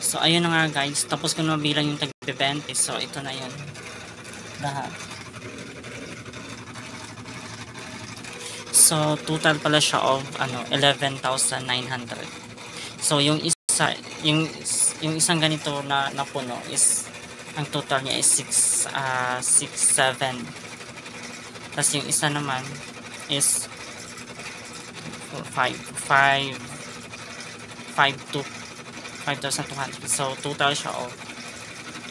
So, ayun na nga guys. Tapos ko na mabilang yung tag-20. So, ito na yun. Lahat. So, total pala siya of 11,900. So, yung isang ganito na puno is ang total niya is 6,700. Tapos yung isa naman is 5,200. So, total siya of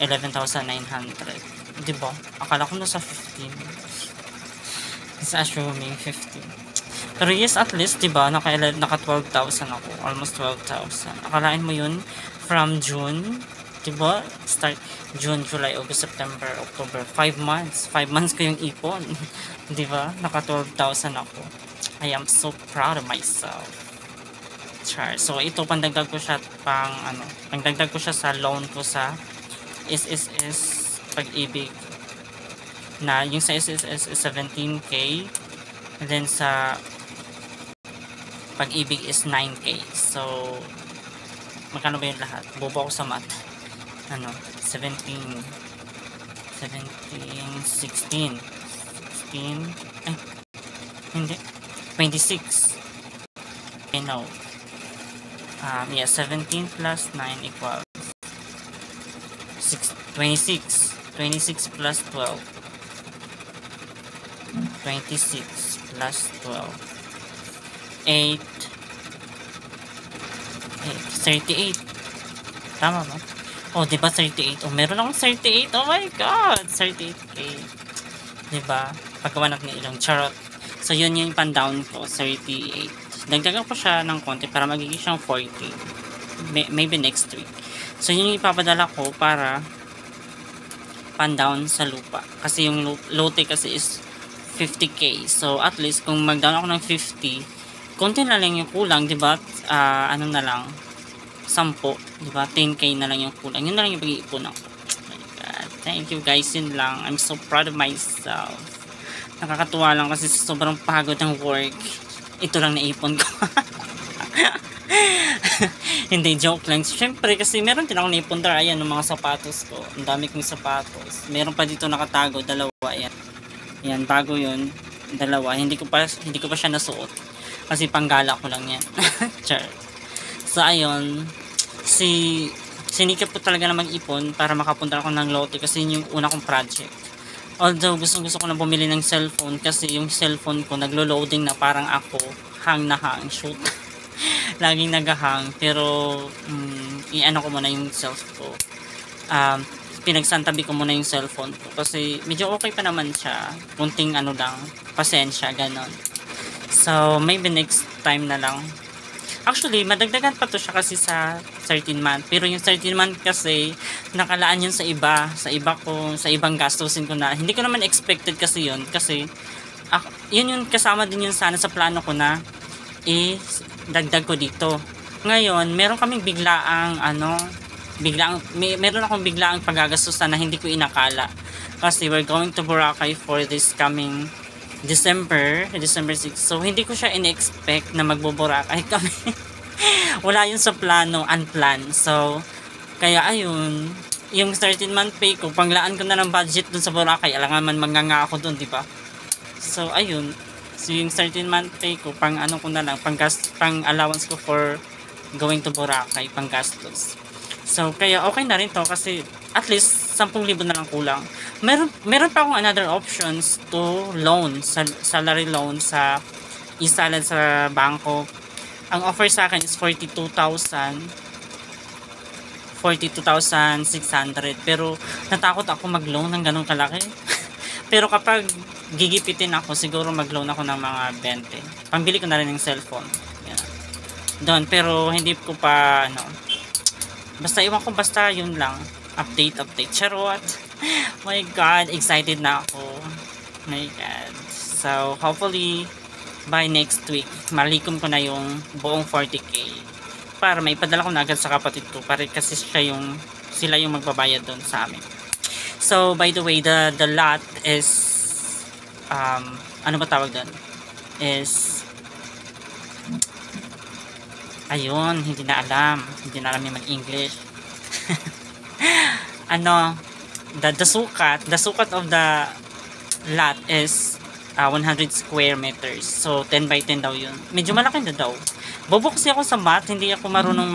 11,900. Diba? Akala ko nasa 15. It's assuming 15. Pero yes, at least, diba? Naka 12,000 ako. Almost 12,000. Akalain mo yun from June. Diba? Start June, July, August, September, October. 5 months. 5 months ko yung ipon. Diba? Naka 12,000 ako. I am so proud of myself. Char. So, ito, pandagdag ko siya pangdagdag ko siya sa loan ko sa SSS Pag-ibig. Na, yung sa SSS is 17K. And then, sa Pag-ibig is 9K. So, magkano ba yung lahat? Bobo ako sa math. 16. Hindi. 26. I know. 17 plus 9 equals 26. 26 plus 12. 26 plus 12. 8. 38. Tama ba? Oh, diba 38? Oh, meron akong 38. Oh my God! 38K. Diba? Pagkawa natin ng ilang charot. So, yun yung pan-down ko. 38. Dagdagan ko siya ng konti para magiging siyang 40. Maybe next week. So, yun yung ipapadala ko para pan-down sa lupa. Kasi yung lote kasi is 50K. So, at least, kung mag-down ako ng 50, konti na lang yung kulang, diba? Ano na lang, 10, diba? 10K na lang yung kulang. Yun na lang yung pag-iipon ako. Oh my God. Thank you guys, yun lang. I'm so proud of myself. Nakakatuwa lang kasi sobrang pagod ng work. Ito lang naipon ko. Hindi, joke lang. Siyempre, kasi meron din ako naipon dar. Ayan, ng mga sapatos ko. Ang dami kong sapatos. Meron pa dito nakatago, dalawa. Ayan. Ayan, bago yun. Dalawa. Hindi ko pa siya nasuot. Kasi panggala ko lang yan. Char. So, ayun. Sinikap ko talaga na mag-ipon para makapunta ako ng lote kasi yun yung una kong project. Although, gusto ko na bumili ng cellphone kasi yung cellphone ko naglo-loading na parang ako. Hang na hang. Shoot. Laging nag-hang. Pero, i-ano ko muna yung cellphone ko. Pinagsantabi ko muna yung cellphone ko kasi medyo okay pa naman siya. Kunting ano lang. Pasensya, ganon. So, maybe next time na lang. Actually, madagdagan pa to siya kasi sa 13 month. Pero yung 13 month kasi, nakalaan yun sa iba. Sa ibang gastusin ko na. Hindi ko naman expected kasi yun. Kasi, yun yung kasama din yun sana sa plano ko na dagdag ko dito. Ngayon, meron kaming meron akong biglaang paggagastusan na hindi ko inakala. Kasi we're going to Boracay for this coming December 6. So, hindi ko siya in-expect na magbo-Boracay kami. Wala yun sa plano, unplanned. So, kaya ayun, yung 13-month pay ko, panglaan ko na ng budget dun sa Boracay. Alangan man manganga ako dun, di ba? So, ayun. So, yung 13-month pay ko, pang ano ko na lang, pang allowance ko for going to Boracay, pang gastos. So, kaya okay na rin to kasi at least 10,000 na lang kulang. Meron pa akong another options to loan, salary loan sa e-salad sa bangko. Ang offer sa akin is 42,600. Pero natakot ako mag-loan ng ganong kalaki. Pero kapag gigipitin ako, siguro mag-loan ako ng mga 20. Pambili ko na rin ng cellphone. Yan. Doon, pero hindi ko pa basta iwan ko, basta yun lang. Update. Charot. My God, excited na ako. My God. So, hopefully, by next week, malikom ko na yung buong 40K. Para maipadala ko na agad sa kapatid ko. Para kasi sila yung magbabayad doon sa amin. So, by the way, the lot is, ano ba tawag doon? Is, ayun, hindi na alam yung mag-English. Ano, the sukat of the lot is 100 square meters. So 10 by 10 daw yun. Medyo malaki na daw. Bobo kasi ako sa math, hindi ako marunong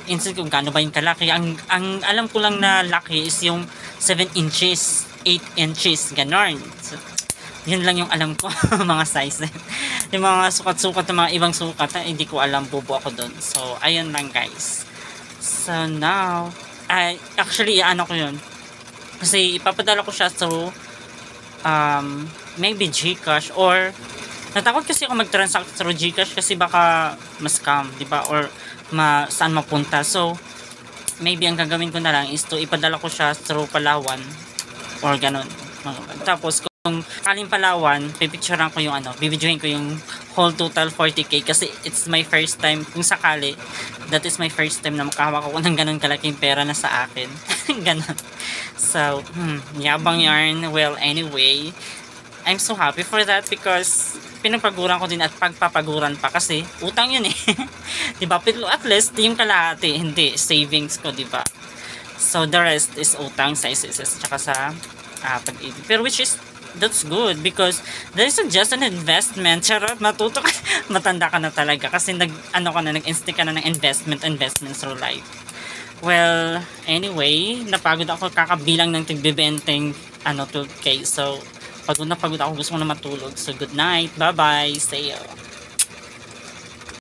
insert kung gaano ba yung kalaki. Ang alam ko lang na laki is yung 7 inches, 8 inches, ganon. So, yun lang yung alam ko, mga size. Yung mga sukat-sukat, ng mga ibang sukat, hindi ko alam, bobo ako dun. So, ayun lang guys. So, now, actually, ano ko yun. Kasi, ipapadala ko siya through, maybe Gcash, or, natakot kasi ako mag-transact through Gcash kasi baka ma-scam, diba? Or, saan mapunta. So, maybe ang gagawin ko na lang is to ipadala ko siya through Palawan, or ganun. Tapos, kung kaling Palawan, pipicturean ko yung bibidyohin ko yung whole total 40k kasi it's my first time, kung sakali, that is my first time na makahawak ako ng ganun kalaking pera na sa akin. Ganun. So, yabang yarn. Well, anyway, I'm so happy for that because pinagpaguran ko din at pagpapaguran pa kasi utang yun eh. Diba? Pero at least, yung kalahati, hindi, savings ko, diba? So, the rest is utang sa SSS tsaka sa pag-ibig. Pero which is, that's good because there is just an investment. Charot, matuto ka, matanda ka na talaga kasi nag-instinct ka na ng investment through life. Well, anyway, napagod ako kakabilang ng tigbibenteng 12k. So, pagod na pagod ako, gusto ko na matulog. So, good night, bye bye, see you.